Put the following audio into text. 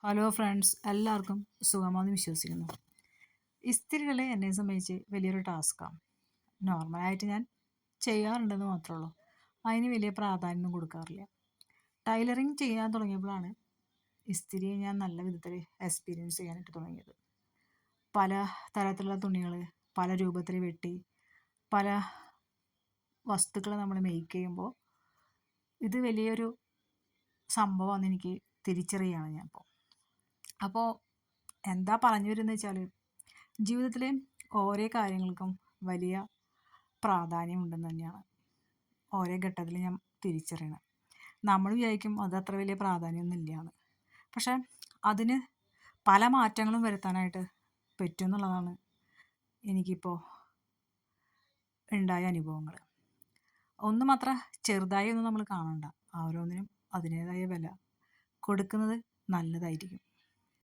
Hello friends, എല്ലാവർക്കും സുഖമാണെന്ന് വിശ്വസിക്കുന്നു. ഇസ്തിരികൾ എന്നെ സംബന്ധിച്ച് വലിയൊരു ടാസ്ക്കാണ്. നോർമലായിട്ട് ഞാൻ ചെയ്യാറുണ്ടെന്ന് മാത്രമേ ഉള്ളൂ. അതിന് വലിയ പ്രാധാന്യമൊന്നും കൊടുക്കാറില്ല. ടൈലറിങ് ചെയ്യാൻ തുടങ്ങിയപ്പോഴാണ് ഇസ്തിരിയെ ഞാൻ നല്ല വിധത്തിൽ എക്സ്പീരിയൻസ് ചെയ്യാനായിട്ട് തുടങ്ങിയത്. പല തരത്തിലുള്ള തുണികൾ പല രൂപത്തിൽ വെട്ടി പല വസ്തുക്കൾ നമ്മൾ മേക്ക് ചെയ്യുമ്പോൾ ഇത് വലിയൊരു സംഭവമാണെന്ന് എനിക്ക് തിരിച്ചറിയുകയാണ് ഞാൻ അപ്പോൾ എന്താ പറഞ്ഞു വരുന്നത് വെച്ചാൽ, ജീവിതത്തിലെ ഓരോ കാര്യങ്ങൾക്കും വലിയ പ്രാധാന്യമുണ്ടെന്ന് തന്നെയാണ് ഓരോ ഘട്ടത്തിൽ ഞാൻ തിരിച്ചറിയണം. നമ്മൾ വിചാരിക്കും അത് അത്ര വലിയ പ്രാധാന്യമൊന്നും ഇല്ലയെന്ന്. പക്ഷേ അതിന് പല മാറ്റങ്ങളും വരുത്താനായിട്ട് പറ്റും എന്നുള്ളതാണ് എനിക്കിപ്പോൾ ഉണ്ടായ അനുഭവങ്ങൾ. ഒന്നും അത്ര ചെറുതായി ഒന്നും നമ്മൾ കാണണ്ട. ഓരോന്നിനും അതിൻ്റേതായ വില കൊടുക്കുന്നത് നല്ലതായിരിക്കും.